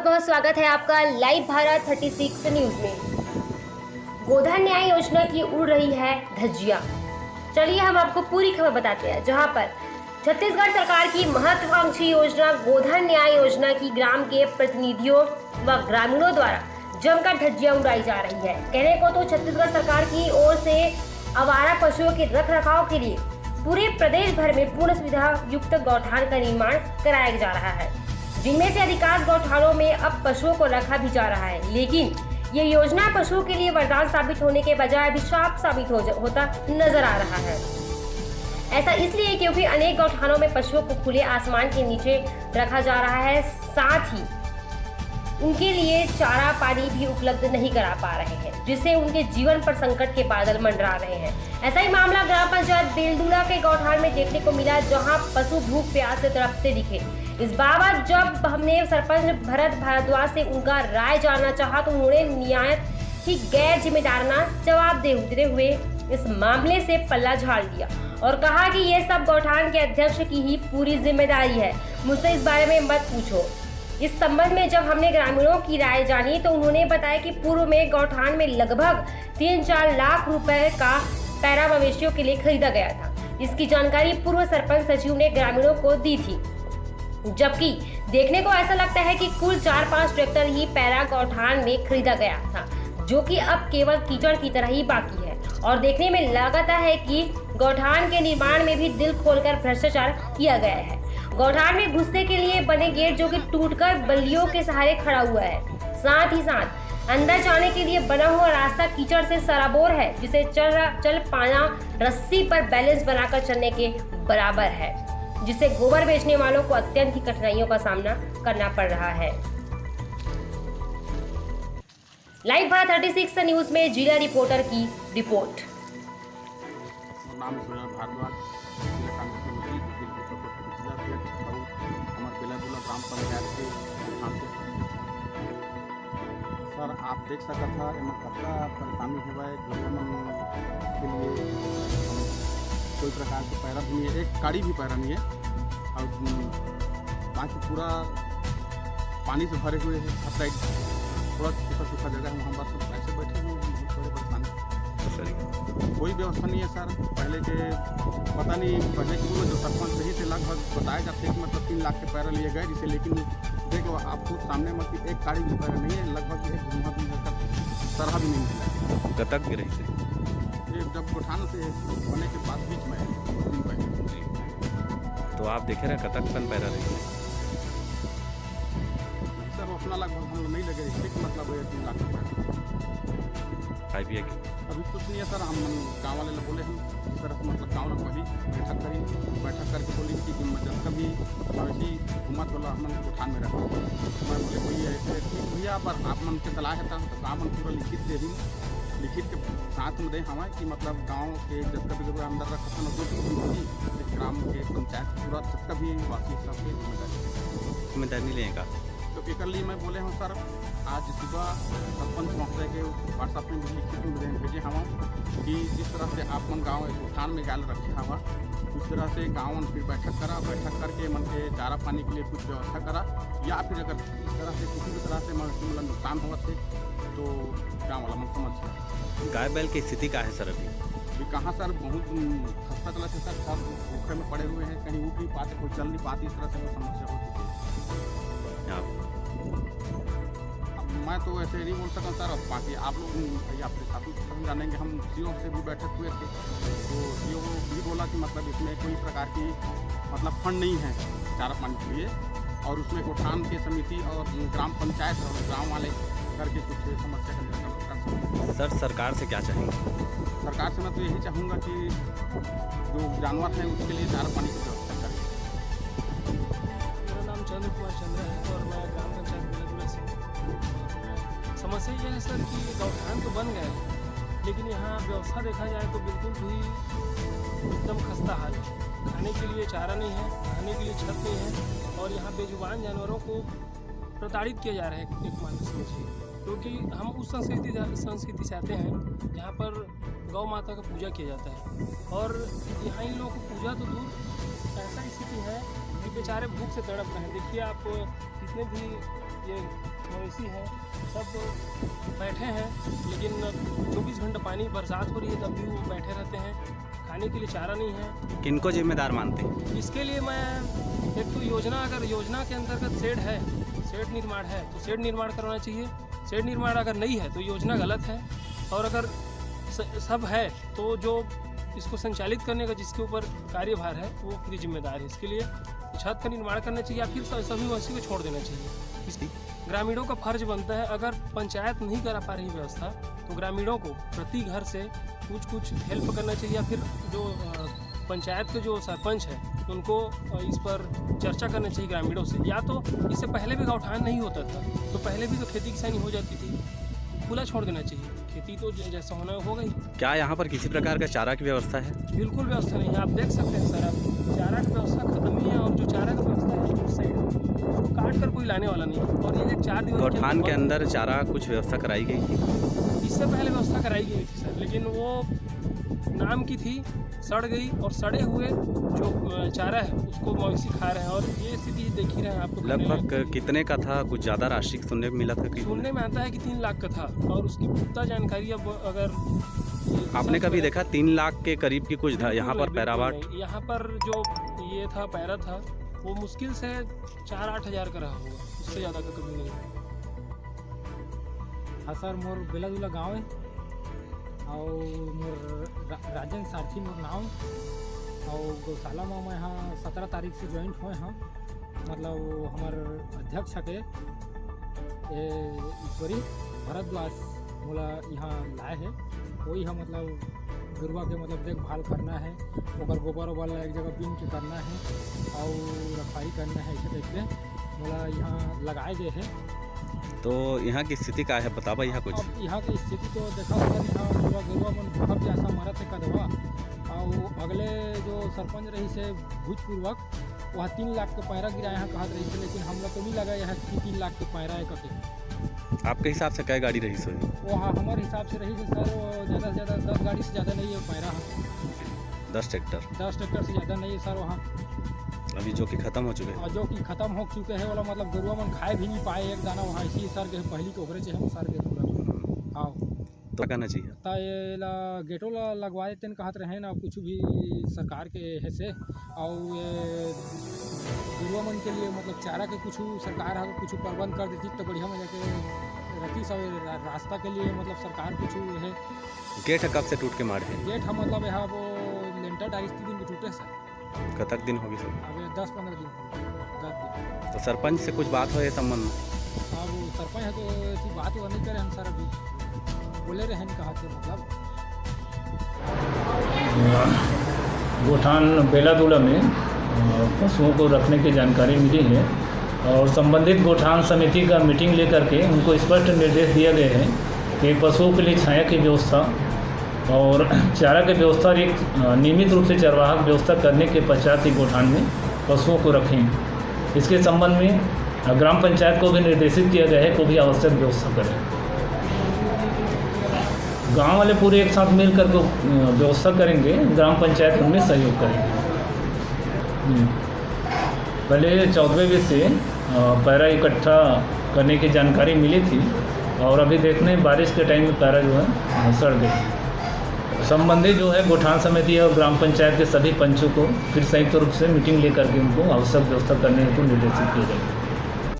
बहुत स्वागत है आपका लाइव भारत 36 न्यूज में। गोधन न्याय योजना की उड़ रही है धज्जियां। चलिए हम आपको पूरी खबर बताते हैं। जहां पर छत्तीसगढ़ सरकार की महत्वाकांक्षी योजना गोधन न्याय योजना की ग्राम के प्रतिनिधियों व ग्रामीणों द्वारा जमकर धज्जियां उड़ाई जा रही है। कहने को तो छत्तीसगढ़ सरकार की ओर से आवारा पशुओं के रख रखाव के लिए पूरे प्रदेश भर में पूर्ण सुविधा युक्त गौठान का निर्माण कराया जा रहा है, जिनमें से अधिकांश गौठानों में अब पशुओं को रखा भी जा रहा है। लेकिन ये योजना पशुओं के लिए वरदान साबित होने के बजाय अभिशाप साबित होता नजर आ रहा है। ऐसा इसलिए क्योंकि अनेक गौठानों में पशुओं को खुले आसमान के नीचे रखा जा रहा है, साथ ही उनके लिए चारा पानी भी उपलब्ध नहीं करा पा रहे हैं, जिससे उनके जीवन पर संकट के बादल मंडरा रहे हैं। ऐसा ही मामला ग्राम पंचायत बेलदुला के गौठान में देखने को मिला, जहां पशु भूख प्यास से तड़पते दिखे। इस बाबत जब हमने सरपंच भरत भारद्वाज से उनका राय जानना चाहा तो उन्होंने निहायत ही गैर जिम्मेदाराना जवाब देते हुए इस मामले से पल्ला झाड़ दिया और कहा कि ये सब गौठान के अध्यक्ष की ही पूरी जिम्मेदारी है, मुझसे इस बारे में मत पूछो। इस संबंध में जब हमने ग्रामीणों की राय जानी तो उन्होंने बताया कि पूर्व में गौठान में लगभग 3-4 लाख रुपए का पैरा मवेशियों के लिए खरीदा गया था। इसकी जानकारी पूर्व सरपंच सचिव ने ग्रामीणों को दी थी, जबकि देखने को ऐसा लगता है कि कुल 4-5 ट्रैक्टर ही पैरा गौठान में खरीदा गया था, जो कि अब केवल कीचड़ की तरह ही बाकी है। और देखने में लगता है कि गौठान के निर्माण में भी दिल खोलकर भ्रष्टाचार किया गया है। गौठान में घुसने के लिए बने गेट जो कि टूटकर बल्लियों के सहारे खड़ा हुआ है, साथ ही साथ अंदर जाने के लिए बना हुआ रास्ता कीचड़ से सराबोर है, जिसे चल पाना रस्सी पर बैलेंस बनाकर चलने के बराबर है, जिससे गोबर बेचने वालों को अत्यंत ही कठिनाइयों का सामना करना पड़ रहा है। लाइव भारत 36 न्यूज में जिला रिपोर्टर की रिपोर्ट। नाम भारद्वाज ग्राम पंचायत के सर आप देख सकता था एमा कतका परेशानी होगा के लिए कोई प्रकार के पैरा भी नहीं है, एक काड़ी भी पैरा नहीं है और बाकी पूरा पानी से भरे हुए हैं। हर साइड थोड़ा सूखा जगह है, वहाँ बस ऐसे बैठे हुए हैं, बहुत बड़े परेशानी। कोई व्यवस्था नहीं है सर। पहले के पता नहीं पहले के जो सरपंच सही से लगभग बताया जाते हैं कि मतलब 3 लाख के पैरा लिए गए जिसे, लेकिन देखो आप खुद सामने मतलब एक काड़ी भी पैरा नहीं है, लगभग एक घुमा भी तरह भी नहीं मिला। कतक गिरे थे ये जब गौठान से होने के बाद बीच में दिन पहले तो आप देखे रहे कतक पन पैरा रही सर अपना लगभग हम नहीं लगे, इसलिए मतलब 3 लाख रुपये IPA की अभी कुछ नहीं है सर। हम गाँव वाले बोले हम इस तरह से मतलब गाँव में बैठक करके बोली कि जब कभी मवेशी घुमा तो हम गौठान में रहता मैं बोले कोई ऐसे भैया पर आप मन के सलाह है तो काम पूरा लिखित दे दी, लिखित के साथ में दे हमें कि मतलब गाँव के जब कभी कभी अंदर रखा जो भी ग्राम के पंचायत पूरा जब कभी वासी सबके जिम्मेदारी नहीं लेगा। तो एक लिए मैं बोले हूँ सर, आज सुबह सरपंच महोदय के व्हाट्सएप में भी लिखित में भेजे हम कि जिस तरह से आप मन गाँव गौठान में गाल रखे हवा उस तरह से गाँव फिर बैठक करके मन के चारा पानी के लिए कुछ व्यवस्था करा, या फिर अगर इस तरह से किसी भी तरह से मतलब नुकसान हुआ थे तो गाँव वाला मन समझ। गाय बैल की स्थिति क्या है सर अभी कहाँ सर बहुत खस्ता चला थे सर, सब भूखे में पड़े हुए हैं, कहीं उठ नहीं पाते, कोई चल नहीं पाती, इस तरह से समस्या हो चुकी है। मैं तो ऐसे नहीं बोल सकता सर, बाकी आप लोग भैया अपने साथ जानेंगे। हम सीओ से भी बैठक हुए थे तो सीओ भी बोला कि मतलब इसमें कोई प्रकार की मतलब फंड नहीं है चारा पानी के लिए, और उसमें गौठान की समिति और ग्राम पंचायत और गाँव वाले करके कुछ समस्या का निराकरण कर सकते। सर सरकार से क्या चाहेंगे? सरकार से मैं तो यही चाहूँगा कि जो जानवर हैं उसके लिए चारा पानी की व्यवस्था करें। मेरा नाम चंद्र कुमार चंद्र है और मैं ग्राम पंचायत बेलदुला से। समस्या ये है सर कि गौठान तो बन गए, लेकिन यहाँ व्यवस्था देखा जाए तो बिल्कुल भी एकदम खस्ता हाल है। खाने के लिए चारा नहीं है, खाने के लिए छत नहीं है, और यहाँ बेजुबान जानवरों को प्रताड़ित किया जा रहा है एक मान समझिए, क्योंकि हम उस संस्कृति से आते हैं जहाँ पर गौ माता का पूजा किया जाता है, और यहाँ इन लोगों को पूजा तो दूर ऐसा स्थिति है कि बेचारे भूख से तड़प रहे हैं। देखिए आप जितने भी ये मवेशी है सब बैठे हैं, लेकिन 24 घंटे पानी बरसात हो रही है तब भी वो बैठे रहते हैं, खाने के लिए चारा नहीं है। किनको जिम्मेदार मानते हैं? इसके लिए मैं एक तो अगर योजना के अंतर्गत शेड निर्माण है तो शेड निर्माण करवाना चाहिए। शेड निर्माण अगर नहीं है तो योजना गलत है, और अगर सब है तो जो इसको संचालित करने का जिसके ऊपर कार्यभार है वो खुद जिम्मेदार है। इसके लिए छत का निर्माण करना चाहिए या फिर सभी मवेशी को छोड़ देना चाहिए। इसकी ग्रामीणों का फर्ज बनता है, अगर पंचायत नहीं करा पा रही व्यवस्था तो ग्रामीणों को प्रति घर से कुछ हेल्प करना चाहिए, या फिर जो पंचायत के जो सरपंच है उनको इस पर चर्चा करना चाहिए ग्रामीणों से। या तो इससे पहले भी गौठान नहीं होता था तो पहले भी तो खेती किसानी हो जाती थी, खुला छोड़ देना चाहिए, खेती तो जैसा होना हो गई। क्या यहाँ पर किसी प्रकार का चारा की व्यवस्था है? बिल्कुल व्यवस्था नहीं है, आप देख सकते हैं सर, आप चारा की व्यवस्था खत्म ही है, और जो चारा की व्यवस्था है उस साइड उसको काट कर कोई लाने वाला नहीं है। और ये 4 दिवस गौठान के अंदर चारा कुछ व्यवस्था कराई गई थी? इससे पहले व्यवस्था कराई गई थी सर, लेकिन वो नाम की थी, सड़ गई, और सड़े हुए जो चारा है उसको मवेशी खा रहे हैं, और ये स्थिति देख ही रहे हैं आपको। लगभग कितने का था? कुछ ज़्यादा राशि सुनने में मिला था कि? सुनने में आता है कि 3 लाख का था, और उसकी पुख्ता जानकारी अब अगर आपने कभी देखा 3 लाख के करीब की कुछ था यहाँ पर पैरावाट? यहाँ पर जो ये था पैरा था वो मुश्किल से 4-8 हज़ार का रहा होगा, उससे ज़्यादा का कभी नहीं। हाँ सर, मोर बेलादुला गाँव है और मोर राजन सारथी मोर नाम, और गौशाला में मैं यहाँ 17 तारीख से ज्वाइंट हुए हैं। मतलब हमार अध्यक्ष के ईश्वरी भरद्वाज मोला यहाँ लाए है, वही है मतलब गुरुआ के मतलब देखभाल करना है, ओकर गोबर वोबर एक जगह बीन के करना है और रखवाई करना है, ऐसे टाइप के मोला यहाँ लगाए गए हैं। तो यहाँ की स्थिति क्या है, बतावा यहाँ कुछ? अब यहाँ की स्थिति तो देखा सर, यहाँ पूरा गरुआ मन बहुत जैसा मरत है कदवा, और अगले जो सरपंच रही से भूतपूर्वक वहाँ 3 लाख के पैरा गिराए हैं कहत रही से, लेकिन हम लोग तो नहीं लगा है कि 3 लाख के पैरा है कके। आपके हिसाब से क्या गाड़ी रही सोई? वहाँ हमारे हिसाब से रही है सर, ज़्यादा से ज़्यादा 10 गाड़ी से ज़्यादा नहीं है पैरा, 10 ट्रैक्टर? 10 ट्रैक्टर से ज़्यादा नहीं है सर वहाँ, अभी जो कि ख़त्म हो चुके हैं। और जो कि ख़त्म हो चुके हैं वाला मतलब गरुआ मन खाए भी नहीं पाए एक दाना वहाँ, इसी सर के पहली के ओकरे चाहिए सर के पूरा। हाँ तो करना चाहिए तो ये ला गेटो ला लगवा देते हैं कहते रहे ना, कुछ भी सरकार के है से, और ये गरुआ मन के लिए मतलब चारा के कुछ सरकार अगर कुछ प्रबंध कर देती तो बढ़िया मजा के रहती सब, रास्ता के लिए मतलब सरकार कुछ है। गेट कब से टूट के मारे हैं? गेट हम मतलब यहाँ वो लेंटर डाली दिन के टूटे सर। कतक दिन होगी सर? अब 10-15 दिन, 10 दिन। तो सरपंच से कुछ बात हो ये संबंध? अब सरपंच है तो ऐसी बात वो नहीं करे हम सर, अभी बोले रहे कहा थे मतलब। गोठान बेलादुला में पशुओं को रखने की जानकारी मिली है, और संबंधित गोठान समिति का मीटिंग लेकर के उनको स्पष्ट निर्देश दिए गए हैं कि पशुओं के लिए छाया की व्यवस्था और चारा की व्यवस्था और एक नियमित रूप से चरवाहा की व्यवस्था करने के पश्चात ही गोठान में पशुओं को रखें। इसके संबंध में ग्राम पंचायत को भी निर्देशित किया गया है को भी आवश्यक व्यवस्था करें। गांव वाले पूरे एक साथ मिल कर व्यवस्था करेंगे, ग्राम पंचायत उनमें सहयोग करेंगे। पहले 14वें से पैरा इकट्ठा करने की जानकारी मिली थी, और अभी देखने बारिश के टाइम में पैरा जो है सड़ गई। संबंधित जो है गोठान समिति और ग्राम पंचायत के सभी पंचों को फिर संयुक्त रूप से मीटिंग लेकर के उनको आवश्यक व्यवस्था करने हेतु निर्देशित किया जाएगा।